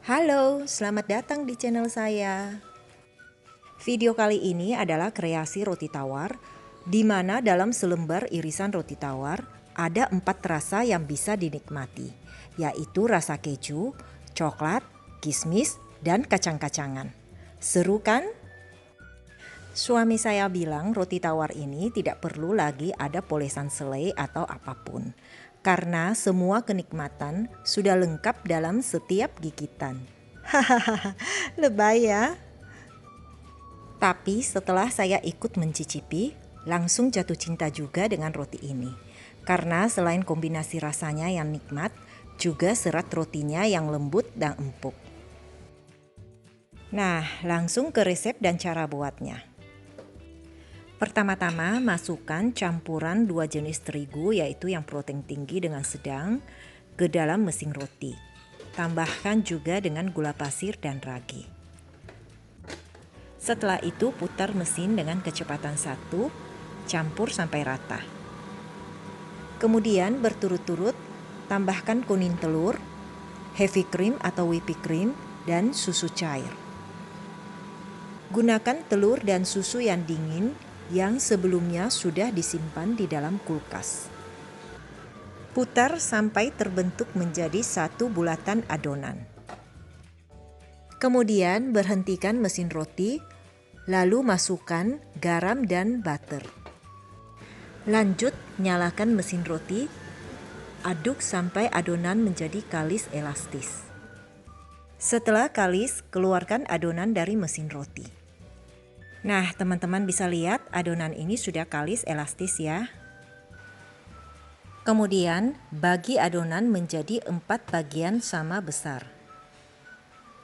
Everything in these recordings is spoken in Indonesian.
Halo, selamat datang di channel saya. Video kali ini adalah kreasi roti tawar, di mana dalam selembar irisan roti tawar ada 4 rasa yang bisa dinikmati, yaitu rasa keju, coklat, kismis, dan kacang-kacangan. Seru kan? Suami saya bilang roti tawar ini tidak perlu lagi ada polesan selai atau apapun, karena semua kenikmatan sudah lengkap dalam setiap gigitan. Hahaha, lebay ya. Tapi setelah saya ikut mencicipi, langsung jatuh cinta juga dengan roti ini. Karena selain kombinasi rasanya yang nikmat, juga serat rotinya yang lembut dan empuk. Nah, langsung ke resep dan cara buatnya. Pertama-tama masukkan campuran 2 jenis terigu, yaitu yang protein tinggi dengan sedang, ke dalam mesin roti. Tambahkan juga dengan gula pasir dan ragi. Setelah itu putar mesin dengan kecepatan 1, campur sampai rata. Kemudian berturut-turut tambahkan kuning telur, heavy cream atau whipping cream, dan susu cair. Gunakan telur dan susu yang dingin yang sebelumnya sudah disimpan di dalam kulkas. Putar sampai terbentuk menjadi satu bulatan adonan. Kemudian berhentikan mesin roti, lalu masukkan garam dan butter. Lanjut nyalakan mesin roti, aduk sampai adonan menjadi kalis elastis. Setelah kalis, keluarkan adonan dari mesin roti. Nah, teman-teman bisa lihat adonan ini sudah kalis elastis ya. Kemudian bagi adonan menjadi 4 bagian sama besar.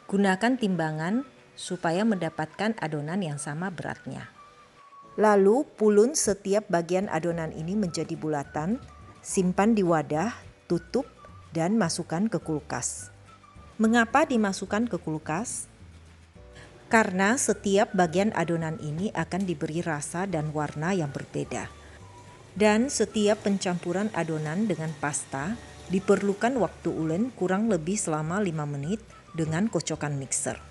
Gunakan timbangan supaya mendapatkan adonan yang sama beratnya. Lalu pulun setiap bagian adonan ini menjadi bulatan, simpan di wadah, tutup, dan masukkan ke kulkas. Mengapa dimasukkan ke kulkas? Karena setiap bagian adonan ini akan diberi rasa dan warna yang berbeda. Dan setiap pencampuran adonan dengan pasta diperlukan waktu ulen kurang lebih selama 5 menit dengan kocokan mixer.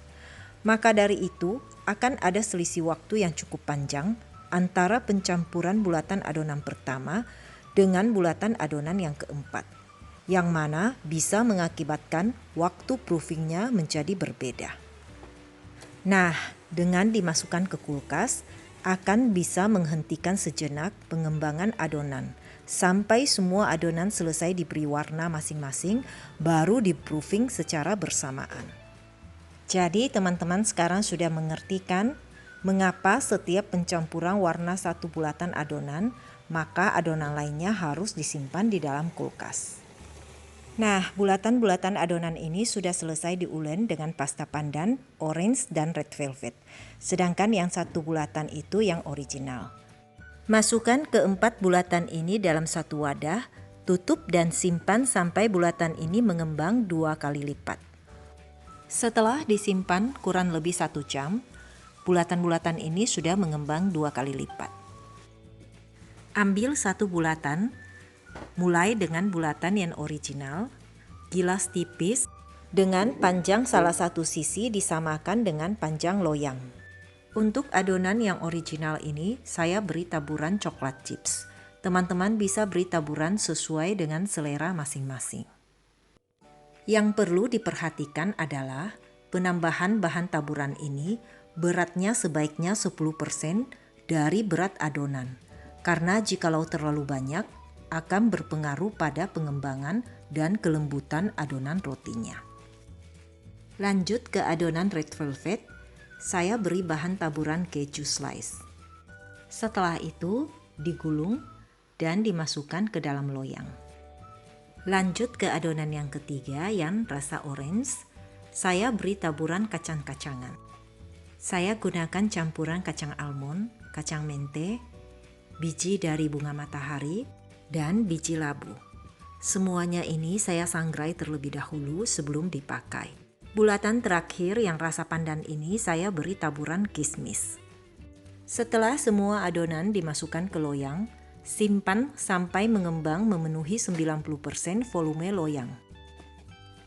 Maka dari itu akan ada selisih waktu yang cukup panjang antara pencampuran bulatan adonan pertama dengan bulatan adonan yang keempat, yang mana bisa mengakibatkan waktu proofingnya menjadi berbeda. Nah, dengan dimasukkan ke kulkas akan bisa menghentikan sejenak pengembangan adonan sampai semua adonan selesai diberi warna masing-masing, baru di-proofing secara bersamaan. Jadi teman-teman sekarang sudah mengerti kan mengapa setiap pencampuran warna satu bulatan adonan, maka adonan lainnya harus disimpan di dalam kulkas. Nah, bulatan-bulatan adonan ini sudah selesai diulen dengan pasta pandan, orange, dan red velvet. Sedangkan yang satu bulatan itu yang original. Masukkan keempat bulatan ini dalam satu wadah, tutup dan simpan sampai bulatan ini mengembang 2 kali lipat. Setelah disimpan kurang lebih 1 jam, bulatan-bulatan ini sudah mengembang 2 kali lipat. Ambil satu bulatan, mulai dengan bulatan yang original, gilas tipis dengan panjang salah satu sisi disamakan dengan panjang loyang. Untuk adonan yang original ini saya beri taburan coklat chips. Teman-teman bisa beri taburan sesuai dengan selera masing-masing. Yang perlu diperhatikan adalah penambahan bahan taburan ini beratnya sebaiknya 10% dari berat adonan. Karena jikalau terlalu banyak akan berpengaruh pada pengembangan dan kelembutan adonan rotinya. Lanjut ke adonan red velvet. Saya beri bahan taburan keju slice. Setelah itu digulung dan dimasukkan ke dalam loyang. Lanjut ke adonan yang ketiga yang rasa orange. Saya beri taburan kacang-kacangan. Saya gunakan campuran kacang almond, kacang mente, biji dari bunga matahari, dan biji labu. Semuanya ini saya sangrai terlebih dahulu sebelum dipakai. Bulatan terakhir yang rasa pandan ini saya beri taburan kismis. Setelah semua adonan dimasukkan ke loyang, simpan sampai mengembang memenuhi 90% volume loyang.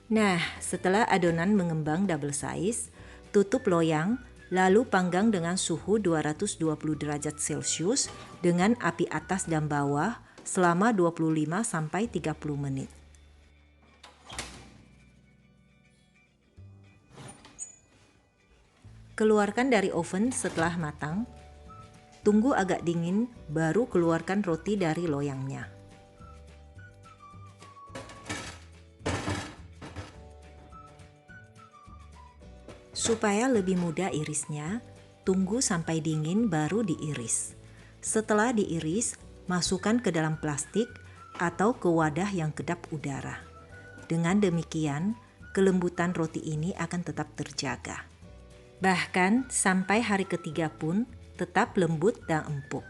Nah, setelah adonan mengembang double size, tutup loyang, lalu panggang dengan suhu 220 derajat Celcius dengan api atas dan bawah selama 25-30 menit. Keluarkan dari oven setelah matang. Tunggu agak dingin, baru keluarkan roti dari loyangnya. Supaya lebih mudah irisnya, tunggu sampai dingin baru diiris. Setelah diiris, masukkan ke dalam plastik atau ke wadah yang kedap udara. Dengan demikian, kelembutan roti ini akan tetap terjaga. Bahkan sampai hari ketiga pun tetap lembut dan empuk.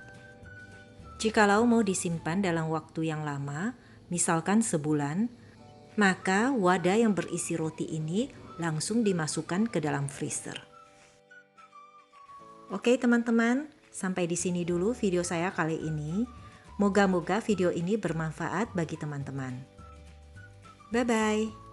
Jikalau mau disimpan dalam waktu yang lama, misalkan sebulan, maka wadah yang berisi roti ini langsung dimasukkan ke dalam freezer. Oke teman-teman, sampai di sini dulu video saya kali ini. Moga-moga video ini bermanfaat bagi teman-teman. Bye-bye.